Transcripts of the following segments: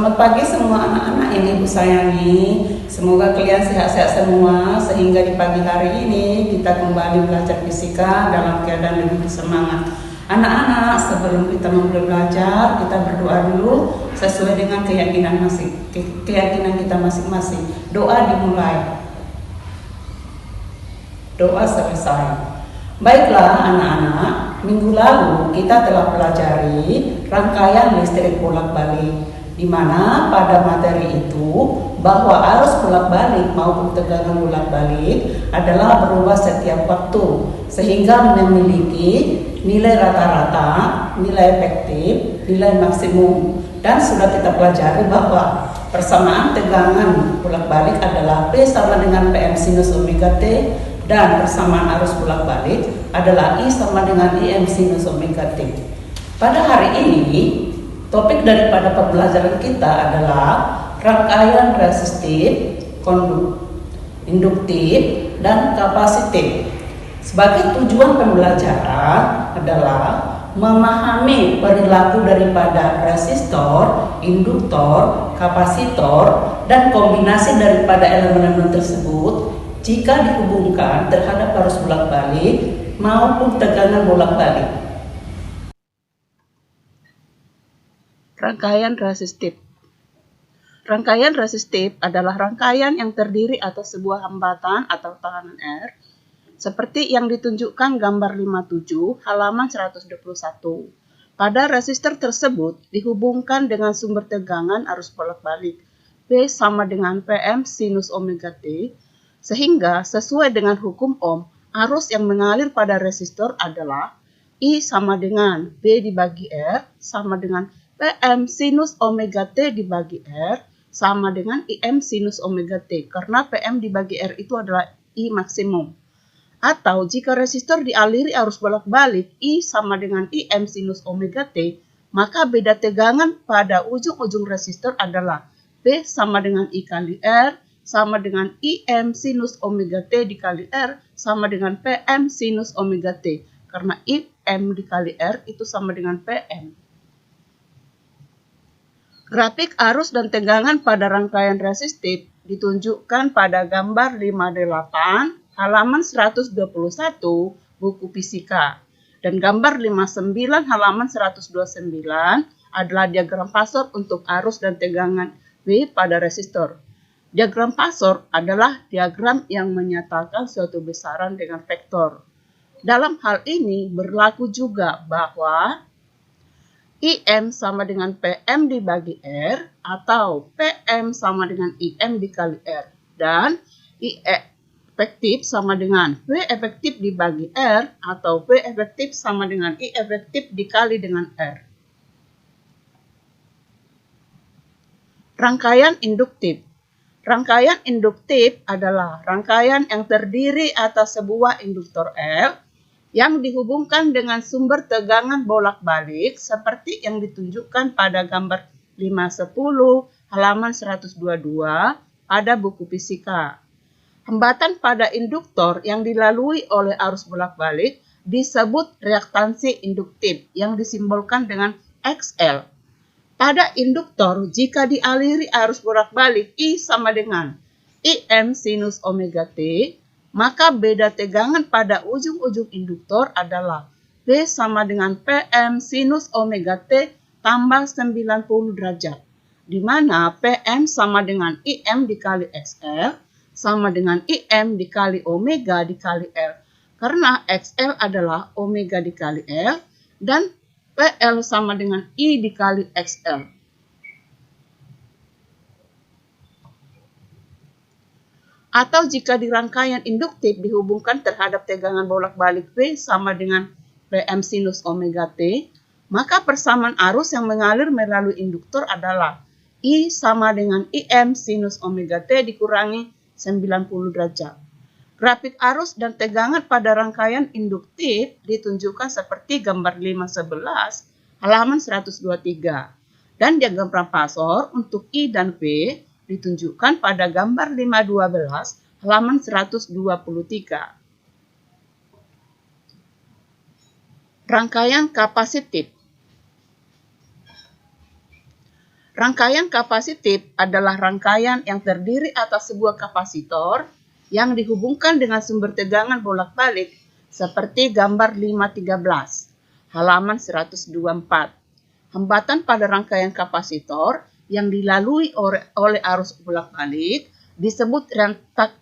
Selamat pagi semua anak-anak yang Ibu sayangi. Semoga kalian sehat-sehat semua sehingga di pagi hari ini kita kembali belajar fisika dalam keadaan lebih bersemangat. Anak-anak, sebelum kita memulai belajar, kita berdoa dulu sesuai dengan keyakinan kita masing-masing. Doa dimulai. Doa selesai. Baiklah anak-anak, minggu lalu kita telah pelajari rangkaian listrik bolak-balik, di mana pada materi itu bahwa arus bolak-balik maupun tegangan bolak-balik adalah berubah setiap waktu sehingga memiliki nilai rata-rata, nilai efektif, nilai maksimum. Dan sudah kita pelajari bahwa persamaan tegangan bolak-balik adalah P sama dengan PM sinus omega T, dan persamaan arus bolak-balik adalah I sama dengan IM sinus omega T. Pada hari ini, topik daripada pembelajaran kita adalah rangkaian resistif, induktif, dan kapasitif. Sebagai tujuan pembelajaran adalah memahami perilaku daripada resistor, induktor, kapasitor, dan kombinasi daripada elemen-elemen tersebut jika dihubungkan terhadap arus bolak-balik maupun tegangan bolak-balik. Rangkaian resistif. Rangkaian resistif adalah rangkaian yang terdiri atas sebuah hambatan atau tekanan R, seperti yang ditunjukkan gambar 57 halaman 121. Pada resistor tersebut dihubungkan dengan sumber tegangan arus bolak-balik P sama dengan PM sinus omega T, sehingga sesuai dengan hukum Ohm, arus yang mengalir pada resistor adalah I sama dengan B dibagi R sama dengan PM sinus omega T dibagi R sama dengan IM sinus omega T, karena PM dibagi R itu adalah I maksimum. Atau jika resistor dialiri arus bolak-balik I sama dengan IM sinus omega T, maka beda tegangan pada ujung-ujung resistor adalah P sama dengan I kali R sama dengan IM sinus omega T dikali R sama dengan PM sinus omega T, karena IM dikali R itu sama dengan PM. Grafik arus dan tegangan pada rangkaian resistif ditunjukkan pada gambar 58 halaman 121 buku fisika, dan gambar 59 halaman 129 adalah diagram Pasor untuk arus dan tegangan V pada resistor. Diagram Pasor adalah diagram yang menyatakan suatu besaran dengan vektor. Dalam hal ini berlaku juga bahwa IM sama dengan PM dibagi R atau PM sama dengan IM dikali R, dan I efektif sama dengan V efektif dibagi R atau V efektif sama dengan I efektif dikali dengan R. Rangkaian induktif. Rangkaian induktif adalah rangkaian yang terdiri atas sebuah induktor L yang dihubungkan dengan sumber tegangan bolak-balik seperti yang ditunjukkan pada gambar 510 halaman 122 pada buku fisika. Hambatan pada induktor yang dilalui oleh arus bolak-balik disebut reaktansi induktif yang disimbolkan dengan XL. Pada induktor, jika dialiri arus bolak-balik I sama dengan IM sinus omega T, maka beda tegangan pada ujung-ujung induktor adalah V sama dengan PM sinus omega T tambah 90 derajat, di mana PM sama dengan IM dikali XL sama dengan IM dikali omega dikali L, karena XL adalah omega dikali L, dan PL sama dengan I dikali XL. Atau jika di rangkaian induktif dihubungkan terhadap tegangan bolak-balik V sama dengan PM sinus omega T, maka persamaan arus yang mengalir melalui induktor adalah I sama dengan IM sinus omega T dikurangi 90 derajat. Grafik arus dan tegangan pada rangkaian induktif ditunjukkan seperti gambar 511 halaman 123. Dan diagram Pasor untuk I dan V ditunjukkan pada gambar 512 halaman 123. Rangkaian kapasitif. Rangkaian kapasitif adalah rangkaian yang terdiri atas sebuah kapasitor yang dihubungkan dengan sumber tegangan bolak-balik seperti gambar 513, halaman 124. Hambatan pada rangkaian kapasitor yang dilalui oleh arus bolak-balik disebut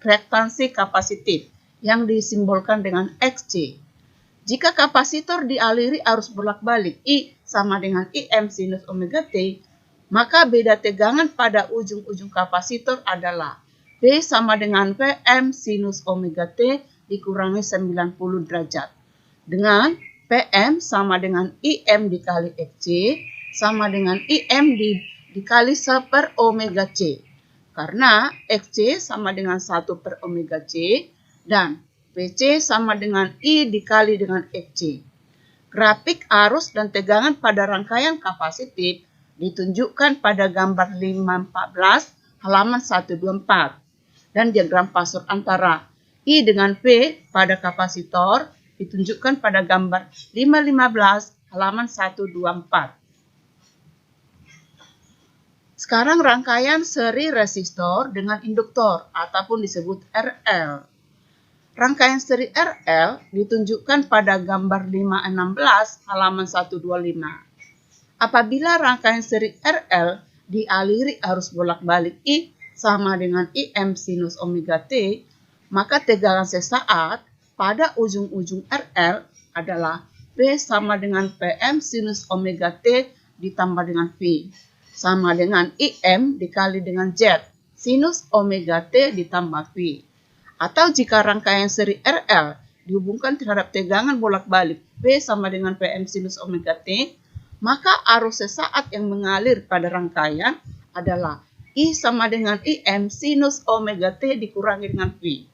reaktansi kapasitif yang disimbolkan dengan Xc. Jika kapasitor dialiri arus bolak-balik I sama dengan Im sinus omega T, maka beda tegangan pada ujung-ujung kapasitor adalah P sama dengan Pm sinus omega T dikurangi 90 derajat. Dengan Pm sama dengan Im dikali Xc sama dengan Im dikali 1 per omega C. Karena Xc sama dengan 1 per omega C dan Pc sama dengan I dikali dengan Xc. Grafik arus dan tegangan pada rangkaian kapasitif ditunjukkan pada gambar 514 halaman 124. Dan diagram Pasur antara I dengan P pada kapasitor ditunjukkan pada gambar 515 halaman 124. Sekarang rangkaian seri resistor dengan induktor ataupun disebut RL. Rangkaian seri RL ditunjukkan pada gambar 516 halaman 125. Apabila rangkaian seri RL dialiri arus bolak-balik I sama dengan Im sinus omega T, maka tegangan sesaat pada ujung-ujung RL adalah P sama dengan Pm sinus omega T ditambah dengan V, sama dengan Im dikali dengan Z sinus omega T ditambah V. Atau jika rangkaian seri RL dihubungkan terhadap tegangan bolak-balik P sama dengan Pm sinus omega T, maka arus sesaat yang mengalir pada rangkaian adalah I sama dengan Im sinus omega T dikurangi dengan V.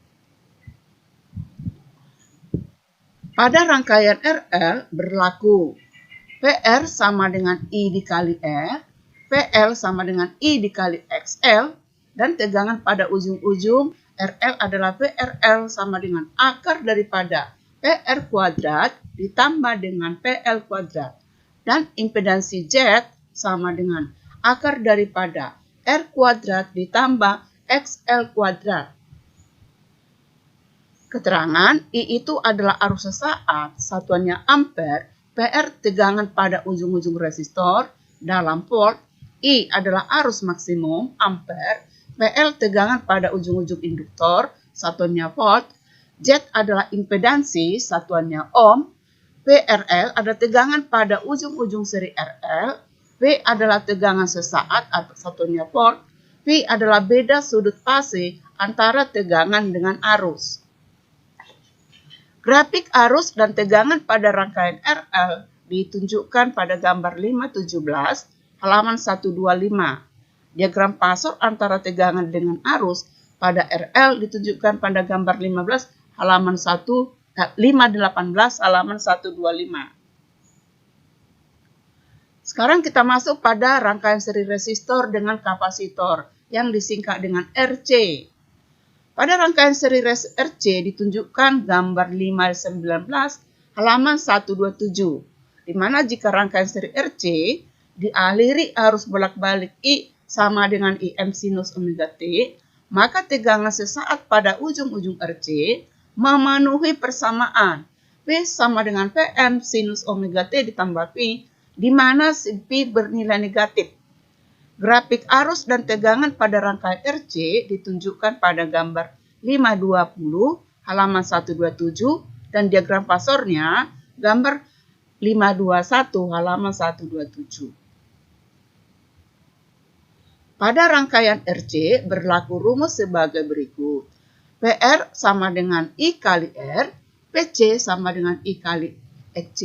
Pada rangkaian RL berlaku PR sama dengan I dikali R, PL sama dengan I dikali XL, dan tegangan pada ujung-ujung RL adalah PRL sama dengan akar daripada PR kuadrat ditambah dengan PL kuadrat. Dan impedansi Z sama dengan akar daripada R kuadrat ditambah XL kuadrat. Keterangan I itu adalah arus sesaat, satuannya ampere, PR tegangan pada ujung-ujung resistor dalam volt, I adalah arus maksimum, ampere, PL tegangan pada ujung-ujung induktor, satuannya volt, Z adalah impedansi, satuannya ohm, PRL ada tegangan pada ujung-ujung seri RL, P adalah tegangan sesaat atau satuannya volt, V adalah beda sudut fase antara tegangan dengan arus. Grafik arus dan tegangan pada rangkaian RL ditunjukkan pada gambar 517 halaman 125. Diagram Pasur antara tegangan dengan arus pada RL ditunjukkan pada gambar 518 halaman 125. Sekarang kita masuk pada rangkaian seri resistor dengan kapasitor yang disingkat dengan RC. Pada rangkaian seri RC ditunjukkan gambar 519 halaman 127, di mana jika rangkaian seri RC dialiri arus bolak-balik I sama dengan Im sinus omega T, maka tegangan sesaat pada ujung-ujung RC memenuhi persamaan P sama dengan Pm sinus omega T ditambah V, di mana P bernilai negatif. Grafik arus dan tegangan pada rangkaian RC ditunjukkan pada gambar 520 halaman 127 dan diagram Pasurnya gambar 521 halaman 127. Pada rangkaian RC berlaku rumus sebagai berikut. PR sama dengan I kali R, PC sama dengan I kali XC,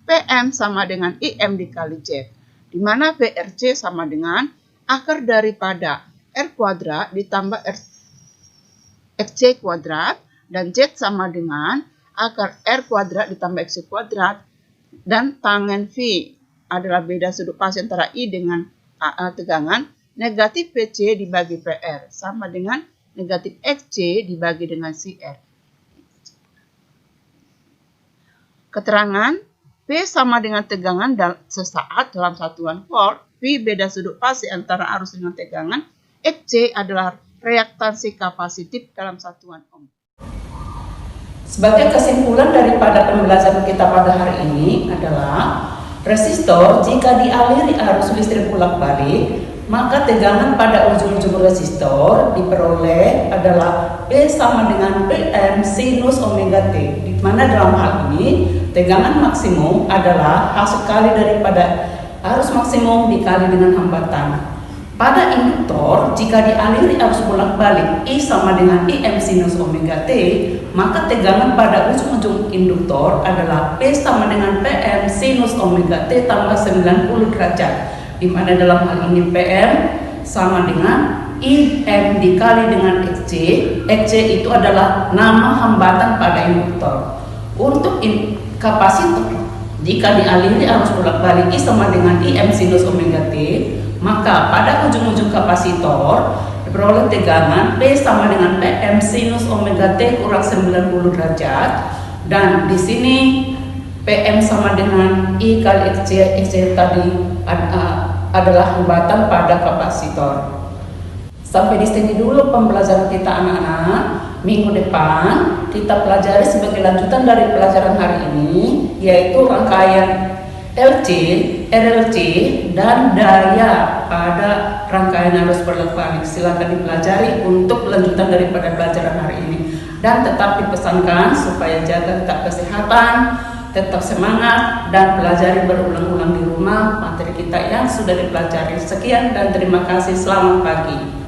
PM sama dengan IM dikali Z, di mana PRC sama dengan akar daripada R kuadrat ditambah XC kuadrat, dan Z sama dengan akar R kuadrat ditambah XC kuadrat, dan tangen V adalah beda sudut fase antara I dengan tegangan, negatif PC dibagi PR sama dengan negatif XC dibagi dengan CR. Keterangan P sama dengan tegangan sesaat dalam satuan volt, P V beda sudut fase antara arus dengan tegangan, Fc adalah reaktansi kapasitif dalam satuan ohm. Sebagai kesimpulan daripada pembelajaran kita pada hari ini adalah resistor jika dialiri arus listrik bolak-balik, maka tegangan pada ujung-ujung resistor diperoleh adalah P sama dengan Pm sinus omega T, di mana dalam hal ini tegangan maksimum adalah hasil kali daripada arus maksimum dikali dengan hambatan. Pada induktor, jika dialiri arus bolak-balik I sama dengan Im sinus omega T, maka tegangan pada ujung-ujung induktor adalah P sama dengan Pm sinus omega T tambah 90 derajat, di mana dalam hal ini Pm sama dengan Im dikali dengan Xc. Xc itu adalah nama hambatan pada induktor. Untuk kapasitor, jika dialiri arus bolak-balik I sama dengan Im sinus omega T, maka pada ujung-ujung kapasitor diperoleh tegangan P sama dengan Pm sinus omega T kurang 90 derajat, dan di sini Pm sama dengan I kali Xc. Xc tadi adalah hambatan pada kapasitor. Sampai di sini dulu pembelajaran kita anak-anak. Minggu depan kita pelajari sebagai lanjutan dari pelajaran hari ini, yaitu rangkaian LC, RLC, dan daya pada rangkaian arus bolak-balik. Silakan dipelajari untuk lanjutan daripada pelajaran hari ini. Dan tetap dipesankan supaya jaga tetap kesehatan, tetap semangat, dan pelajari berulang-ulang di rumah materi kita yang sudah dipelajari. Sekian dan terima kasih. Selamat pagi.